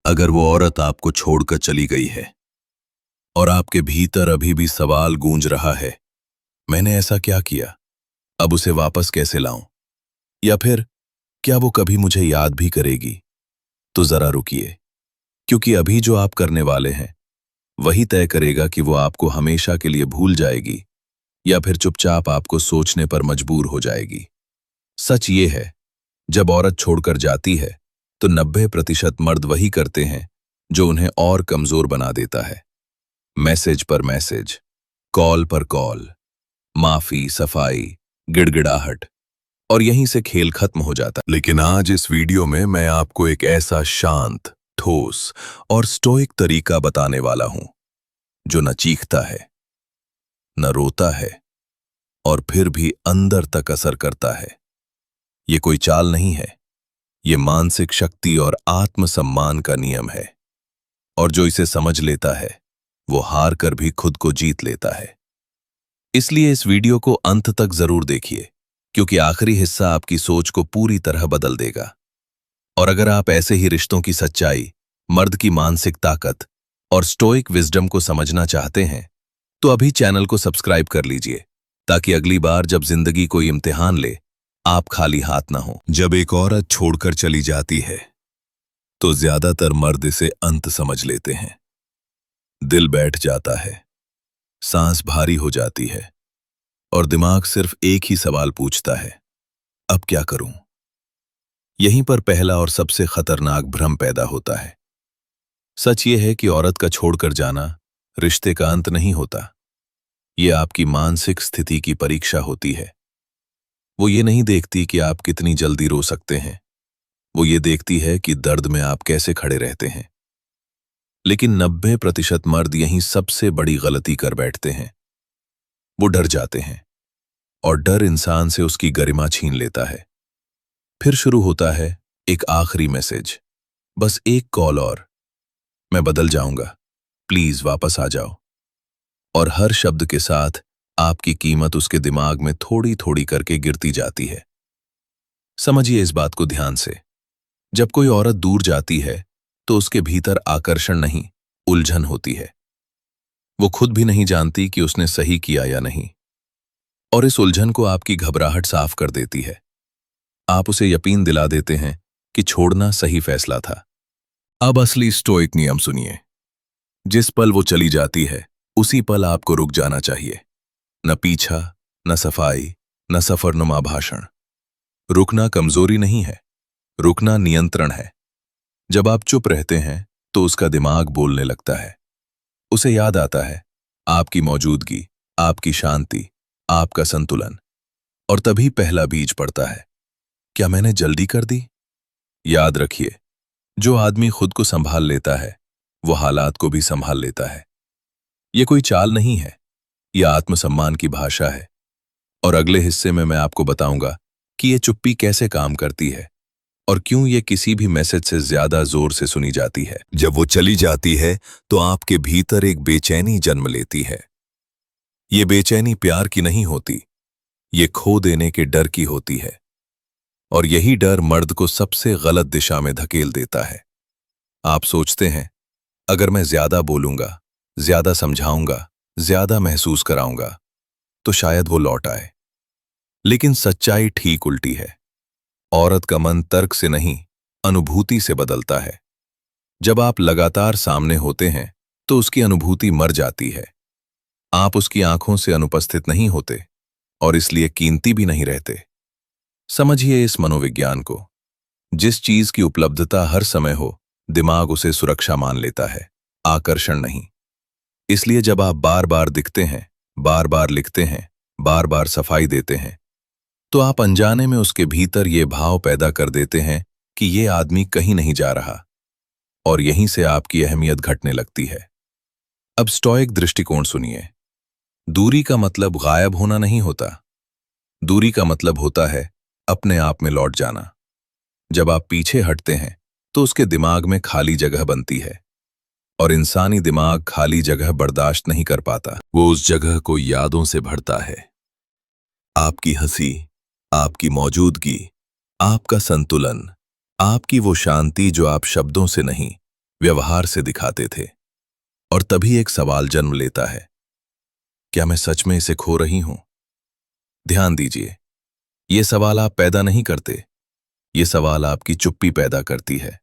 अगर वो औरत आपको छोड़कर चली गई है और आपके भीतर अभी भी सवाल गूंज रहा है, मैंने ऐसा क्या किया, अब उसे वापस कैसे लाऊं, या फिर क्या वो कभी मुझे याद भी करेगी, तो जरा रुकिए, क्योंकि अभी जो आप करने वाले हैं वही तय करेगा कि वो आपको हमेशा के लिए भूल जाएगी या फिर चुपचाप आपको सोचने पर मजबूर हो जाएगी। सच ये है, जब औरत छोड़कर जाती है तो 90% मर्द वही करते हैं जो उन्हें और कमजोर बना देता है। मैसेज पर मैसेज, कॉल पर कॉल, माफी, सफाई, गिड़गिड़ाहट, और यहीं से खेल खत्म हो जाता। लेकिन आज इस वीडियो में मैं आपको एक ऐसा शांत, ठोस और स्टोइक तरीका बताने वाला हूं जो न चीखता है, न रोता है, और फिर भी अंदर तक असर करता है। ये कोई चाल नहीं है, ये मानसिक शक्ति और आत्मसम्मान का नियम है, और जो इसे समझ लेता है वो हार कर भी खुद को जीत लेता है। इसलिए इस वीडियो को अंत तक जरूर देखिए, क्योंकि आखिरी हिस्सा आपकी सोच को पूरी तरह बदल देगा। और अगर आप ऐसे ही रिश्तों की सच्चाई, मर्द की मानसिक ताकत और स्टोइक विजडम को समझना चाहते हैं, तो अभी चैनल को सब्सक्राइब कर लीजिए, ताकि अगली बार जब जिंदगी कोई इम्तिहान ले, आप खाली हाथ ना हो। जब एक औरत छोड़कर चली जाती है तो ज्यादातर मर्द इसे अंत समझ लेते हैं। दिल बैठ जाता है, सांस भारी हो जाती है, और दिमाग सिर्फ एक ही सवाल पूछता है, अब क्या करूं? यहीं पर पहला और सबसे खतरनाक भ्रम पैदा होता है। सच ये है कि औरत का छोड़कर जाना रिश्ते का अंत नहीं होता। ये आपकी मानसिक स्थिति की परीक्षा होती है। वो ये नहीं देखती कि आप कितनी जल्दी रो सकते हैं, वो ये देखती है कि दर्द में आप कैसे खड़े रहते हैं। लेकिन 90% मर्द यहीं सबसे बड़ी गलती कर बैठते हैं। वो डर जाते हैं, और डर इंसान से उसकी गरिमा छीन लेता है। फिर शुरू होता है एक आखिरी मैसेज, बस एक कॉल और, मैं बदल जाऊंगा, प्लीज वापस आ जाओ। और हर शब्द के साथ आपकी कीमत उसके दिमाग में थोड़ी थोड़ी करके गिरती जाती है। समझिए इस बात को ध्यान से, जब कोई औरत दूर जाती है तो उसके भीतर आकर्षण नहीं, उलझन होती है। वो खुद भी नहीं जानती कि उसने सही किया या नहीं, और इस उलझन को आपकी घबराहट साफ कर देती है। आप उसे यकीन दिला देते हैं कि छोड़ना सही फैसला था। अब असली स्टोइक नियम सुनिए। जिस पल वो चली जाती है उसी पल आपको रुक जाना चाहिए। न पीछा, न सफाई, न सफरनुमा भाषण। रुकना कमजोरी नहीं है, रुकना नियंत्रण है। जब आप चुप रहते हैं तो उसका दिमाग बोलने लगता है। उसे याद आता है आपकी मौजूदगी, आपकी शांति, आपका संतुलन, और तभी पहला बीज पड़ता है, क्या मैंने जल्दी कर दी? याद रखिए, जो आदमी खुद को संभाल लेता है वो हालात को भी संभाल लेता है। ये कोई चाल नहीं है, यह आत्मसम्मान की भाषा है। और अगले हिस्से में मैं आपको बताऊंगा कि ये चुप्पी कैसे काम करती है और क्यों ये किसी भी मैसेज से ज्यादा जोर से सुनी जाती है। जब वो चली जाती है तो आपके भीतर एक बेचैनी जन्म लेती है। ये बेचैनी प्यार की नहीं होती, ये खो देने के डर की होती है। और यही डर मर्द को सबसे गलत दिशा में धकेल देता है। आप सोचते हैं, अगर मैं ज्यादा बोलूंगा, ज्यादा समझाऊंगा, ज्यादा महसूस कराऊंगा, तो शायद वो लौट आए। लेकिन सच्चाई ठीक उल्टी है। औरत का मन तर्क से नहीं, अनुभूति से बदलता है। जब आप लगातार सामने होते हैं तो उसकी अनुभूति मर जाती है। आप उसकी आंखों से अनुपस्थित नहीं होते, और इसलिए कीमती भी नहीं रहते। समझिए इस मनोविज्ञान को। जिस चीज की उपलब्धता हर समय हो, दिमाग उसे सुरक्षा मान लेता है, आकर्षण नहीं। इसलिए जब आप बार बार दिखते हैं, बार बार लिखते हैं, बार बार सफाई देते हैं, तो आप अनजाने में उसके भीतर ये भाव पैदा कर देते हैं कि ये आदमी कहीं नहीं जा रहा, और यहीं से आपकी अहमियत घटने लगती है। अब स्टोइक दृष्टिकोण सुनिए। दूरी का मतलब गायब होना नहीं होता। दूरी का मतलब होता है अपने आप में लौट जाना। जब आप पीछे हटते हैं तो उसके दिमाग में खाली जगह बनती है, और इंसानी दिमाग खाली जगह बर्दाश्त नहीं कर पाता। वो उस जगह को यादों से भरता है। आपकी हंसी, आपकी मौजूदगी, आपका संतुलन, आपकी वो शांति जो आप शब्दों से नहीं, व्यवहार से दिखाते थे। और तभी एक सवाल जन्म लेता है, क्या मैं सच में इसे खो रही हूं? ध्यान दीजिए, ये सवाल आप पैदा नहीं करते, ये सवाल आपकी चुप्पी पैदा करती है।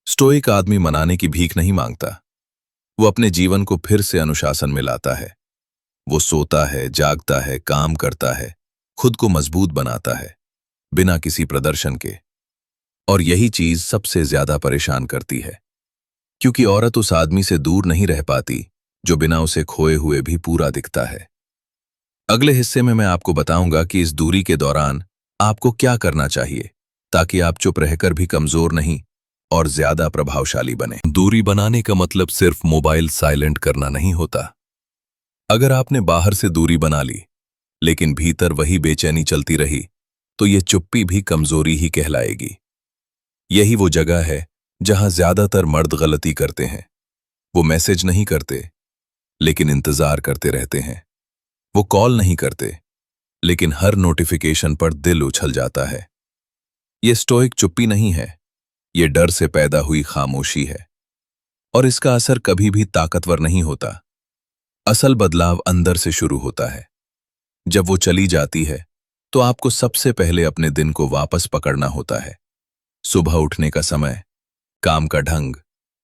स्टोइक आदमी मनाने की भीख नहीं मांगता, वो अपने जीवन को फिर से अनुशासन में लाता है। वो सोता है, जागता है, काम करता है, खुद को मजबूत बनाता है, बिना किसी प्रदर्शन के। और यही चीज सबसे ज्यादा परेशान करती है, क्योंकि औरत उस आदमी से दूर नहीं रह पाती जो बिना उसे खोए हुए भी पूरा दिखता है। अगले हिस्से में मैं आपको बताऊंगा कि इस दूरी के दौरान आपको क्या करना चाहिए ताकि आप चुप रहकर भी कमजोर नहीं और ज्यादा प्रभावशाली बने। दूरी बनाने का मतलब सिर्फ मोबाइल साइलेंट करना नहीं होता। अगर आपने बाहर से दूरी बना ली लेकिन भीतर वही बेचैनी चलती रही तो ये चुप्पी भी कमजोरी ही कहलाएगी। यही वो जगह है जहां ज्यादातर मर्द गलती करते हैं। वो मैसेज नहीं करते लेकिन इंतजार करते रहते हैं। वो कॉल नहीं करते लेकिन हर नोटिफिकेशन पर दिल उछल जाता है। ये स्टोइक चुप्पी नहीं है, ये डर से पैदा हुई खामोशी है। और इसका असर कभी भी ताकतवर नहीं होता। असल बदलाव अंदर से शुरू होता है। जब वो चली जाती है तो आपको सबसे पहले अपने दिन को वापस पकड़ना होता है। सुबह उठने का समय, काम का ढंग,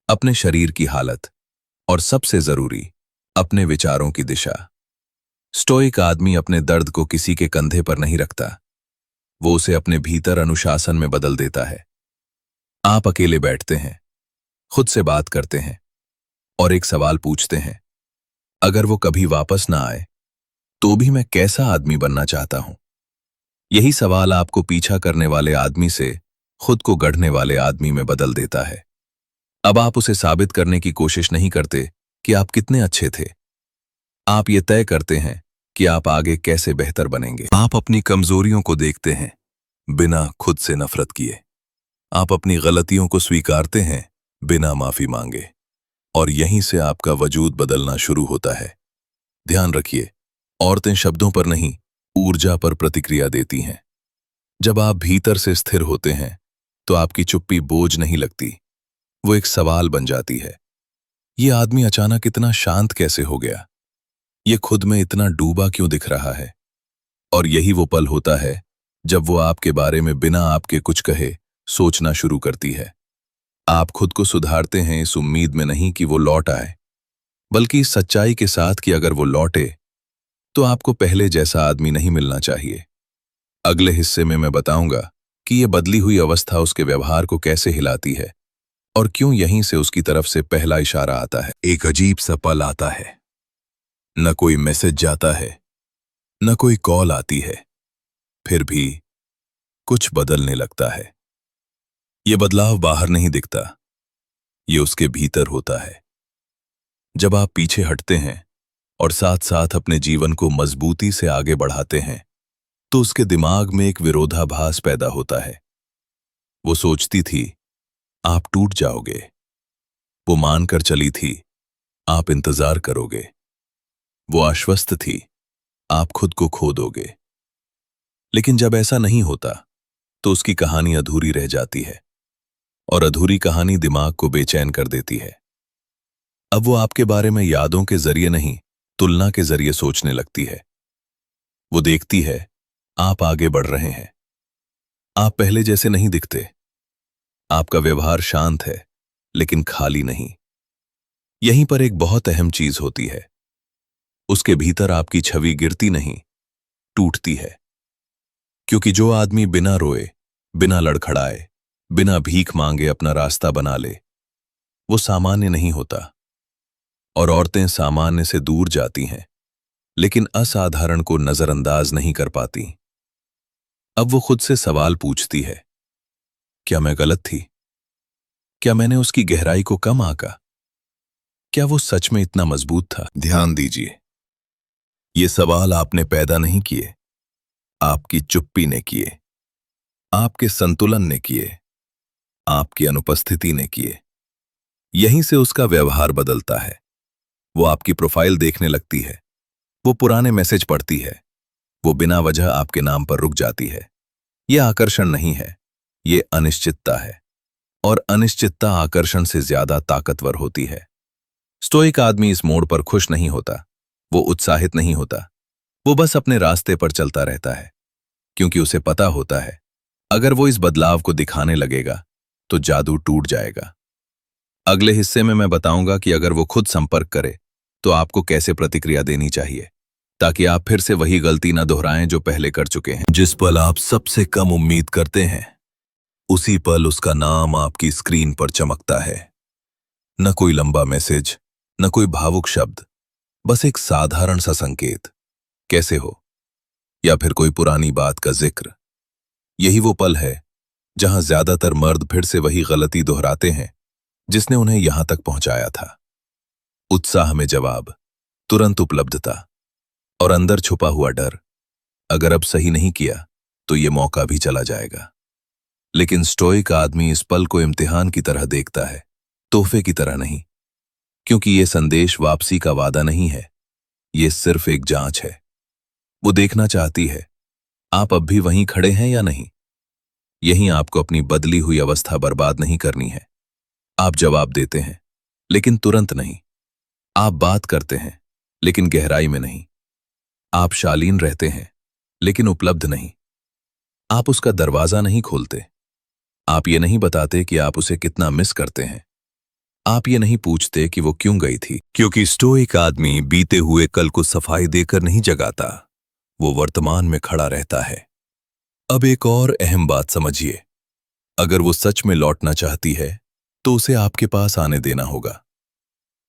अपने शरीर की हालत और सबसे जरूरी अपने विचारों की दिशा। स्टोइक आदमी अपने दर्द को किसी के कंधे पर नहीं रखता, वो उसे अपने भीतर अनुशासन में बदल देता है। आप अकेले बैठते हैं, खुद से बात करते हैं और एक सवाल पूछते हैं, अगर वो कभी वापस ना आए तो भी मैं कैसा आदमी बनना चाहता हूं? यही सवाल आपको पीछा करने वाले आदमी से खुद को गढ़ने वाले आदमी में बदल देता है। अब आप उसे साबित करने की कोशिश नहीं करते कि आप कितने अच्छे थे। आप ये तय करते हैं कि आप आगे कैसे बेहतर बनेंगे। आप अपनी कमजोरियों को देखते हैं बिना खुद से नफरत किए। आप अपनी गलतियों को स्वीकारते हैं बिना माफी मांगे। और यहीं से आपका वजूद बदलना शुरू होता है। ध्यान रखिए, औरतें शब्दों पर नहीं, ऊर्जा पर प्रतिक्रिया देती हैं। जब आप भीतर से स्थिर होते हैं तो आपकी चुप्पी बोझ नहीं लगती, वो एक सवाल बन जाती है। ये आदमी अचानक इतना शांत कैसे हो गया? ये खुद में इतना डूबा क्यों दिख रहा है? और यही वो पल होता है जब वो आपके बारे में बिना आपके कुछ कहे सोचना शुरू करती है। आप खुद को सुधारते हैं इस उम्मीद में नहीं कि वो लौट आए, बल्कि इस सच्चाई के साथ कि अगर वो लौटे तो आपको पहले जैसा आदमी नहीं मिलना चाहिए। अगले हिस्से में मैं बताऊंगा कि ये बदली हुई अवस्था उसके व्यवहार को कैसे हिलाती है और क्यों यहीं से उसकी तरफ से पहला इशारा आता है। एक अजीब सा पल आता है, न कोई मैसेज जाता है, न कोई कॉल आती है, फिर भी कुछ बदलने लगता है। ये बदलाव बाहर नहीं दिखता, ये उसके भीतर होता है। जब आप पीछे हटते हैं और साथ साथ अपने जीवन को मजबूती से आगे बढ़ाते हैं तो उसके दिमाग में एक विरोधाभास पैदा होता है। वो सोचती थी आप टूट जाओगे, वो मानकर चली थी आप इंतजार करोगे, वो आश्वस्त थी आप खुद को खो दोगे। लेकिन जब ऐसा नहीं होता तो उसकी कहानी अधूरी रह जाती है और अधूरी कहानी दिमाग को बेचैन कर देती है। अब वो आपके बारे में यादों के जरिए नहीं, तुलना के जरिए सोचने लगती है। वो देखती है आप आगे बढ़ रहे हैं, आप पहले जैसे नहीं दिखते, आपका व्यवहार शांत है लेकिन खाली नहीं। यहीं पर एक बहुत अहम चीज होती है, उसके भीतर आपकी छवि गिरती नहीं, टूटती है। क्योंकि जो आदमी बिना रोए, बिना लड़खड़ाए, बिना भीख मांगे अपना रास्ता बना ले, वो सामान्य नहीं होता। और औरतें सामान्य से दूर जाती हैं लेकिन असाधारण को नजरअंदाज नहीं कर पाती। अब वो खुद से सवाल पूछती है, क्या मैं गलत थी? क्या मैंने उसकी गहराई को कम आंका? क्या वो सच में इतना मजबूत था? ध्यान दीजिए, ये सवाल आपने पैदा नहीं किए, आपकी चुप्पी ने किए, आपके संतुलन ने किए, आपकी अनुपस्थिति ने किए। यहीं से उसका व्यवहार बदलता है। वो आपकी प्रोफाइल देखने लगती है, वो पुराने मैसेज पढ़ती है, वो बिना वजह आपके नाम पर रुक जाती है। यह आकर्षण नहीं है, ये अनिश्चितता है। और अनिश्चितता आकर्षण से ज्यादा ताकतवर होती है। स्टोइक आदमी इस मोड़ पर खुश नहीं होता, वो उत्साहित नहीं होता, वो बस अपने रास्ते पर चलता रहता है, क्योंकि उसे पता होता है अगर वो इस बदलाव को दिखाने लगेगा तो जादू टूट जाएगा। अगले हिस्से में मैं बताऊंगा कि अगर वो खुद संपर्क करे तो आपको कैसे प्रतिक्रिया देनी चाहिए, ताकि आप फिर से वही गलती न दोहराएं जो पहले कर चुके हैं। जिस पल आप सबसे कम उम्मीद करते हैं, उसी पल उसका नाम आपकी स्क्रीन पर चमकता है। न कोई लंबा मैसेज, न कोई भावुक शब्द, बस एक साधारण सा संकेत, कैसे हो, या फिर कोई पुरानी बात का जिक्र। यही वो पल है जहां ज्यादातर मर्द फिर से वही गलती दोहराते हैं जिसने उन्हें यहां तक पहुंचाया था। उत्साह में जवाब, तुरंत उपलब्धता और अंदर छुपा हुआ डर, अगर अब सही नहीं किया तो ये मौका भी चला जाएगा। लेकिन स्टोइक आदमी इस पल को इम्तिहान की तरह देखता है, तोहफे की तरह नहीं, क्योंकि ये संदेश वापसी का वादा नहीं है, ये सिर्फ एक जांच है। वो देखना चाहती है आप अब भी वहीं खड़े हैं या नहीं। यहीं आपको अपनी बदली हुई अवस्था बर्बाद नहीं करनी है। आप जवाब देते हैं लेकिन तुरंत नहीं, आप बात करते हैं लेकिन गहराई में नहीं, आप शालीन रहते हैं लेकिन उपलब्ध नहीं, आप उसका दरवाजा नहीं खोलते, आप ये नहीं बताते कि आप उसे कितना मिस करते हैं, आप ये नहीं पूछते कि वो क्यों गई थी। क्योंकि स्टोइक आदमी बीते हुए कल को सफाई देकर नहीं जगाता, वो वर्तमान में खड़ा रहता है। अब एक और अहम बात समझिए, अगर वो सच में लौटना चाहती है तो उसे आपके पास आने देना होगा।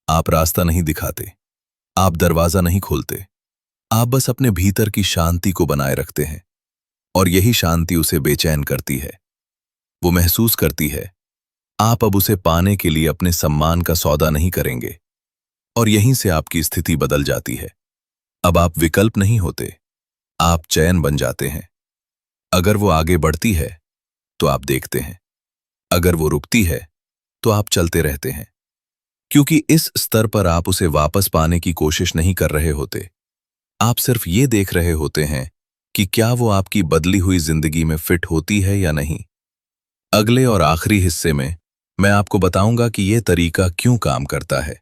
आप रास्ता नहीं दिखाते, आप दरवाजा नहीं खोलते, आप बस अपने भीतर की शांति को बनाए रखते हैं, और यही शांति उसे बेचैन करती है। वो महसूस करती है आप अब उसे पाने के लिए अपने सम्मान का सौदा नहीं करेंगे, और यहीं से आपकी स्थिति बदल जाती है। अब आप विकल्प नहीं होते, आप चयन बन जाते हैं। अगर वो आगे बढ़ती है तो आप देखते हैं, अगर वो रुकती है तो आप चलते रहते हैं, क्योंकि इस स्तर पर आप उसे वापस पाने की कोशिश नहीं कर रहे होते, आप सिर्फ ये देख रहे होते हैं कि क्या वो आपकी बदली हुई जिंदगी में फिट होती है या नहीं। अगले और आखिरी हिस्से में मैं आपको बताऊंगा कि यह तरीका क्यों काम करता है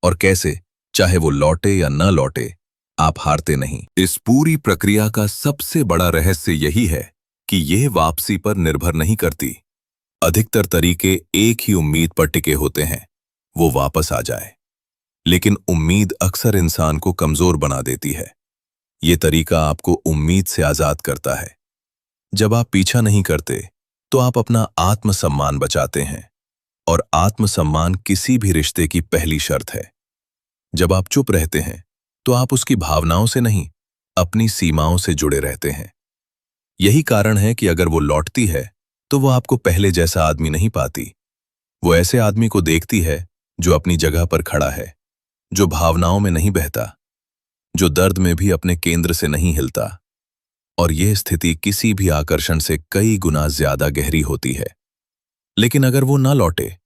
और कैसे, चाहे वो लौटे या न लौटे, आप हारते नहीं। इस पूरी प्रक्रिया का सबसे बड़ा रहस्य यही है कि यह वापसी पर निर्भर नहीं करती। अधिकतर तरीके एक ही उम्मीद पर टिके होते हैं, वो वापस आ जाए, लेकिन उम्मीद अक्सर इंसान को कमजोर बना देती है। ये तरीका आपको उम्मीद से आजाद करता है। जब आप पीछा नहीं करते तो आप अपना आत्मसम्मान बचाते हैं, और आत्मसम्मान किसी भी रिश्ते की पहली शर्त है। जब आप चुप रहते हैं तो आप उसकी भावनाओं से नहीं, अपनी सीमाओं से जुड़े रहते हैं। यही कारण है कि अगर वो लौटती है तो वो आपको पहले जैसा आदमी नहीं पाती। वो ऐसे आदमी को देखती है जो अपनी जगह पर खड़ा है, जो भावनाओं में नहीं बहता, जो दर्द में भी अपने केंद्र से नहीं हिलता। और यह स्थिति किसी भी आकर्षण से कई गुना ज्यादा गहरी होती है। लेकिन अगर वो ना लौटे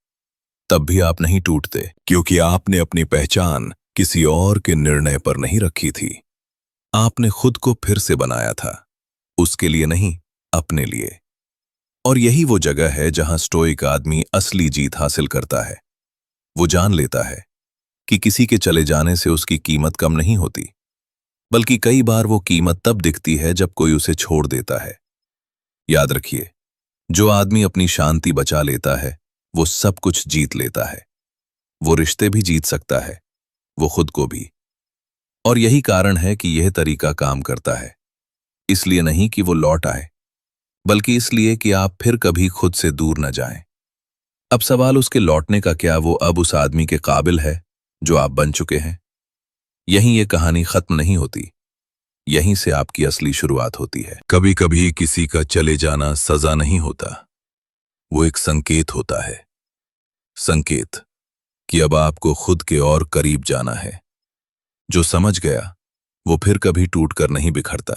तब भी आप नहीं टूटते, क्योंकि आपने अपनी पहचान किसी और के निर्णय पर नहीं रखी थी। आपने खुद को फिर से बनाया था, उसके लिए नहीं, अपने लिए। और यही वो जगह है जहां स्टोइक आदमी असली जीत हासिल करता है। वो जान लेता है कि किसी के चले जाने से उसकी कीमत कम नहीं होती, बल्कि कई बार वो कीमत तब दिखती है जब कोई उसे छोड़ देता है। याद रखिए, जो आदमी अपनी शांति बचा लेता है वो सब कुछ जीत लेता है। वो रिश्ते भी जीत सकता है, वो खुद को भी। और यही कारण है कि यह तरीका काम करता है। इसलिए नहीं कि वो लौट आए, बल्कि इसलिए कि आप फिर कभी खुद से दूर न जाएं। अब सवाल उसके लौटने का क्या, वो अब उस आदमी के काबिल है जो आप बन चुके हैं। यहीं ये कहानी खत्म नहीं होती, यहीं से आपकी असली शुरुआत होती है। कभी कभी किसी का चले जाना सजा नहीं होता, वो एक संकेत होता है। संकेत कि अब आपको खुद के और करीब जाना है। जो समझ गया वो फिर कभी टूटकर नहीं बिखरता।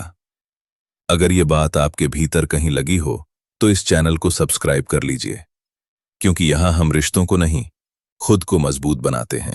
अगर ये बात आपके भीतर कहीं लगी हो तो इस चैनल को सब्सक्राइब कर लीजिए, क्योंकि यहां हम रिश्तों को नहीं, खुद को मजबूत बनाते हैं।